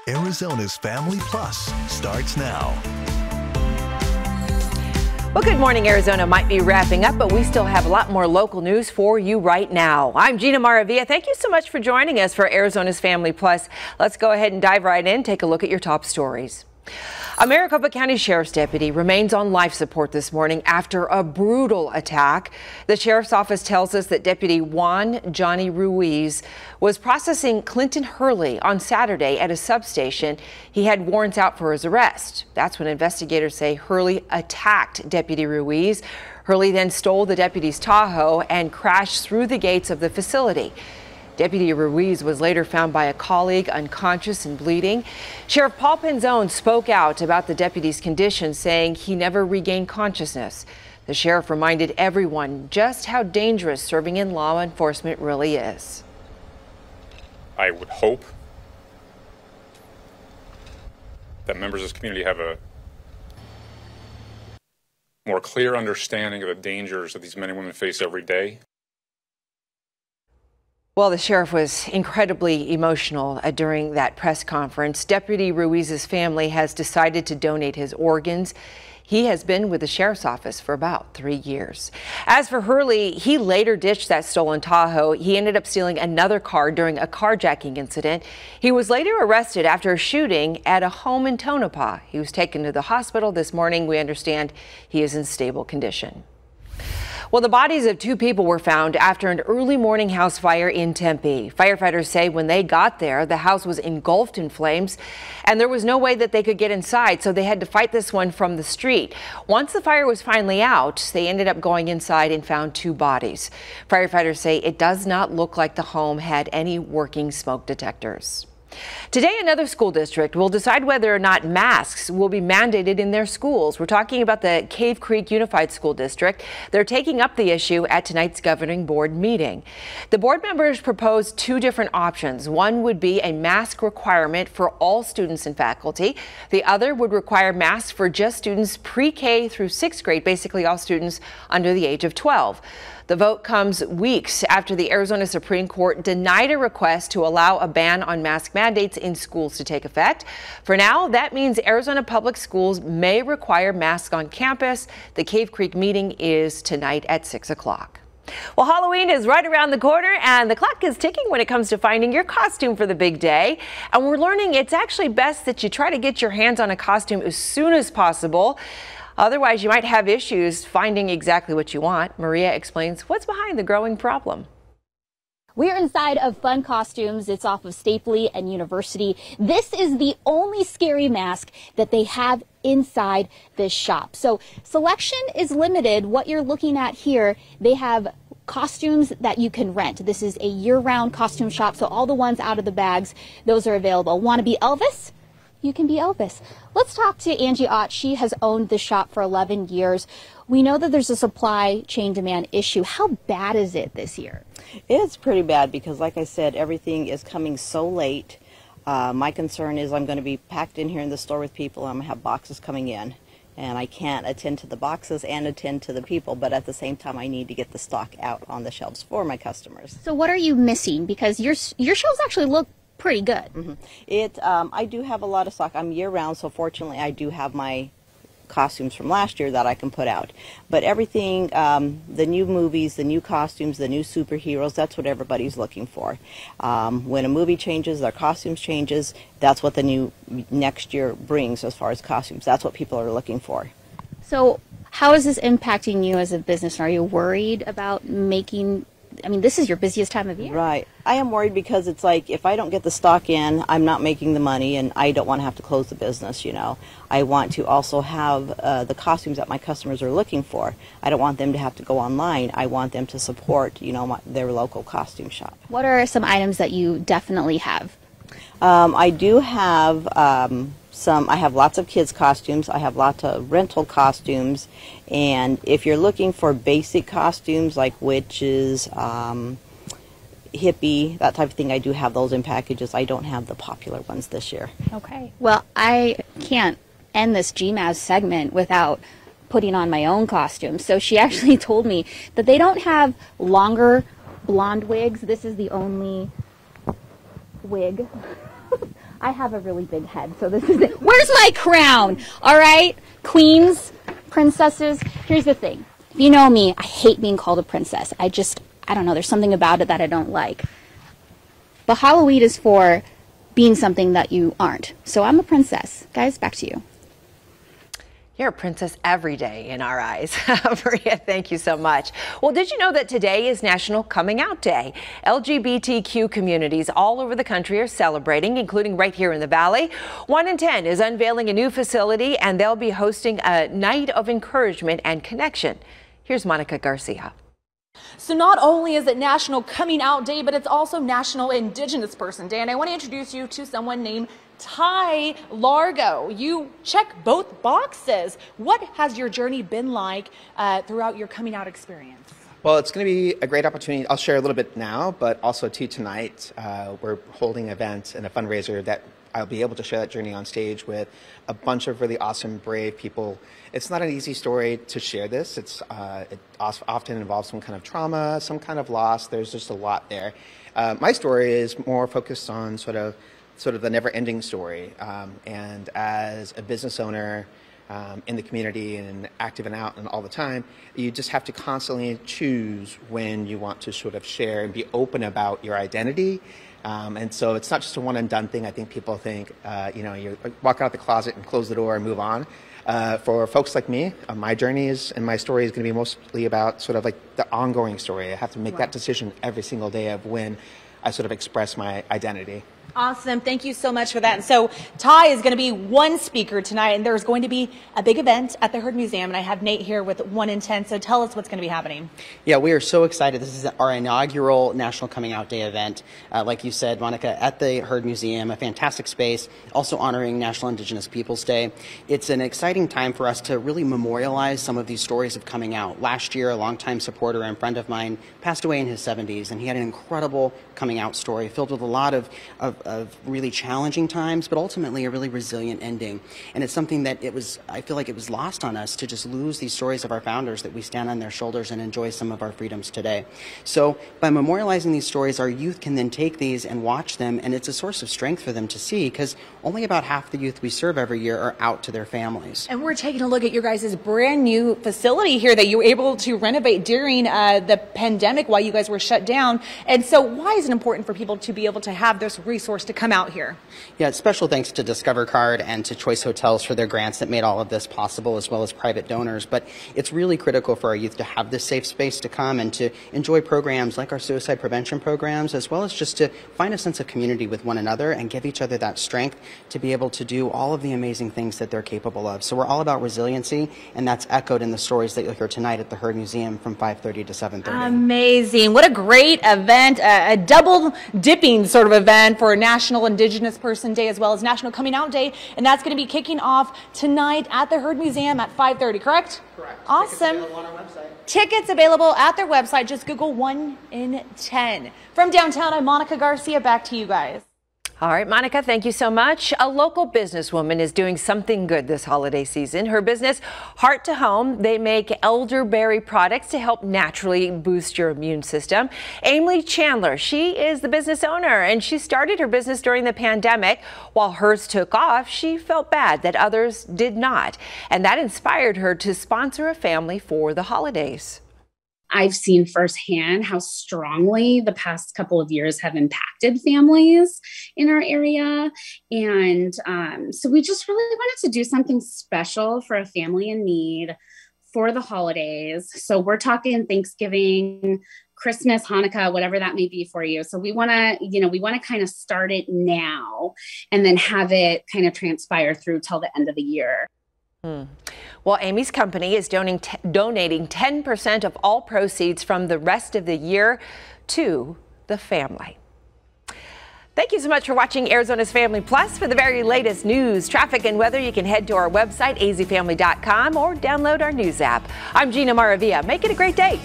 Arizona's Family Plus starts now. Well, Good Morning Arizona might be wrapping up, but we still have a lot more local news for you right now. I'm Gina Maravilla. Thank you so much for joining us for Arizona's Family Plus. Let's go ahead and dive right in. Take a look at your top stories. A Maricopa County Sheriff's deputy remains on life support this morning after a brutal attack. The Sheriff's Office tells us that Deputy Juan Johnny Ruiz was processing Clinton Hurley on Saturday at a substation. He had warrants out for his arrest. That's when investigators say Hurley attacked Deputy Ruiz. Hurley then stole the deputy's Tahoe and crashed through the gates of the facility. Deputy Ruiz was later found by a colleague unconscious and bleeding. Sheriff Paul Penzone spoke out about the deputy's condition, saying he never regained consciousness. The sheriff reminded everyone just how dangerous serving in law enforcement really is. I would hope that members of this community have a more clear understanding of the dangers that these men and women face every day. Well, the sheriff was incredibly emotional during that press conference. Deputy Ruiz's family has decided to donate his organs. He has been with the sheriff's office for about 3 years. As for Hurley, he later ditched that stolen Tahoe. He ended up stealing another car during a carjacking incident. He was later arrested after a shooting at a home in Tonopah. He was taken to the hospital this morning. We understand he is in stable condition. Well, the bodies of 2 people were found after an early morning house fire in Tempe. Firefighters say when they got there, the house was engulfed in flames and there was no way that they could get inside, so they had to fight this one from the street. Once the fire was finally out, they ended up going inside and found 2 bodies. Firefighters say it does not look like the home had any working smoke detectors. Today, another school district will decide whether or not masks will be mandated in their schools. We're talking about the Cave Creek Unified School District. They're taking up the issue at tonight's governing board meeting. The board members proposed 2 different options. One would be a mask requirement for all students and faculty. The other would require masks for just students pre-K through 6th grade, basically all students under the age of 12. The vote comes weeks after the Arizona Supreme Court denied a request to allow a ban on mask mandates in schools to take effect. For now, that means Arizona Public Schools may require masks on campus. The Cave Creek meeting is tonight at 6 o'clock. Well, Halloween is right around the corner and the clock is ticking when it comes to finding your costume for the big day. And we're learning it's actually best that you try to get your hands on a costume as soon as possible. Otherwise, you might have issues finding exactly what you want. Maria explains what's behind the growing problem. We're inside of Fun Costumes. It's off of Stapley and University. This is the only scary mask that they have inside this shop. So selection is limited. What you're looking at here, they have costumes that you can rent. This is a year-round costume shop, so all the ones out of the bags, those are available. Want to be Elvis? You can be Elvis. Let's talk to Angie Ott. She has owned the shop for 11 years. We know that there's a supply chain demand issue. How bad is it this year? It's pretty bad because, like I said, everything is coming so late. My concern is I'm going to be packed in here in the store with people. I'm going to have boxes coming in, and I can't attend to the boxes and attend to the people, but at the same time I need to get the stock out on the shelves for my customers. So what are you missing? Because your shelves actually look pretty good. I do have a lot of stock. I'm year-round, so fortunately I do have my costumes from last year that I can put out. But everything, the new movies, the new costumes, the new superheroes, that's what everybody's looking for. When a movie changes, their costumes changes, that's what the new next year brings as far as costumes. That's what people are looking for. So how is this impacting you as a business? Are you worried about making, I mean, this is your busiest time of year. Right. I am worried because it's like if I don't get the stock in, I'm not making the money, and I don't want to have to close the business, you know. I want to also have the costumes that my customers are looking for. I don't want them to have to go online. I want them to support, you know, their local costume shop. What are some items that you definitely have? I do have I have lots of kids costumes. I have lots of rental costumes, and if you're looking for basic costumes like witches, hippie, that type of thing, I do have those in packages. I don't have the popular ones this year. Okay. Well, I can't end this GMAS segment without putting on my own costume. So she actually told me that they don't have longer blonde wigs. This is the only wig I have a really big head, so this is it. Where's my crown? All right, queens, princesses. Here's the thing. If you know me, I hate being called a princess. I don't know, there's something about it that I don't like. But Halloween is for being something that you aren't. So I'm a princess. Guys, back to you. You're a princess every day in our eyes. Maria, thank you so much. Well, did you know that today is National Coming Out Day? LGBTQ communities all over the country are celebrating, including right here in the Valley. 1 in 10 is unveiling a new facility, and they'll be hosting a night of encouragement and connection. Here's Monica Garcia. So not only is it National Coming Out Day, but it's also National Indigenous Person Day. And I want to introduce you to someone named Ty Largo. You check both boxes. What has your journey been like throughout your coming out experience? Well, it's going to be a great opportunity. I'll share a little bit now, but also too tonight. We're holding an event and a fundraiser that I'll be able to share that journey on stage with a bunch of really awesome, brave people. It's not an easy story to share this. It often involves some kind of trauma, some kind of loss. There's just a lot there. My story is more focused on sort of the never-ending story. And as a business owner in the community and active and out and all the time, you just have to constantly choose when you want to sort of share and be open about your identity. And so it's not just a one and done thing. I think people think, you walk out the closet and close the door and move on. For folks like me, my journey is and my story is going to be mostly about sort of like the ongoing story. I have to make that decision every single day of when I sort of express my identity. Awesome. Thank you so much for that. And so Ty is going to be one speaker tonight, and there's going to be a big event at the Heard Museum. And I have Nate here with 1 in 10. So tell us what's going to be happening. Yeah, we are so excited. This is our inaugural National Coming Out Day event. Like you said, Monica, at the Heard Museum, a fantastic space, also honoring National Indigenous Peoples Day. It's an exciting time for us to really memorialize some of these stories of coming out. Last year, a longtime supporter and friend of mine passed away in his 70s, and he had an incredible coming out story filled with a lot of really challenging times, but ultimately a really resilient ending. And it's something that I feel like it was lost on us to just lose these stories of our founders, that we stand on their shoulders and enjoy some of our freedoms today. So by memorializing these stories, our youth can then take these and watch them, and it's a source of strength for them to see, because only about half the youth we serve every year are out to their families. And we're taking a look at your guys' brand new facility here that you were able to renovate during the pandemic while you guys were shut down. And so why is it important for people to be able to have this resource to come out here? Yeah, special thanks to Discover Card and to Choice Hotels for their grants that made all of this possible, as well as private donors. But it's really critical for our youth to have this safe space to come and to enjoy programs like our suicide prevention programs, as well as just to find a sense of community with one another and give each other that strength to be able to do all of the amazing things that they're capable of. So we're all about resiliency, and that's echoed in the stories that you'll hear tonight at the Heard Museum from 5:30 to 7:30. Amazing. What a great event, a double dipping sort of event for National Indigenous Person Day as well as National Coming Out Day, and that's going to be kicking off tonight at the Heard Museum at 5:30, correct? Correct. Awesome. Tickets available on our website. Tickets available at their website. Just Google 1 in 10. From downtown, I'm Monica Garcia. Back to you guys. All right, Monica, thank you so much. A local businesswoman is doing something good this holiday season. Her business, Heart to Home, they make elderberry products to help naturally boost your immune system. Amy Chandler, she is the business owner, and she started her business during the pandemic. While hers took off, she felt bad that others did not, and that inspired her to sponsor a family for the holidays. I've seen firsthand how strongly the past couple of years have impacted families in our area. And so we just really wanted to do something special for a family in need for the holidays. So we're talking Thanksgiving, Christmas, Hanukkah, whatever that may be for you. So we want to kind of start it now and then have it kind of transpire through till the end of the year. Well, Amy's company is donating 10% of all proceeds from the rest of the year to the family. Thank you so much for watching Arizona's Family Plus. For the very latest news, traffic, and weather, you can head to our website, azfamily.com, or download our news app. I'm Gina Maravilla. Make it a great day.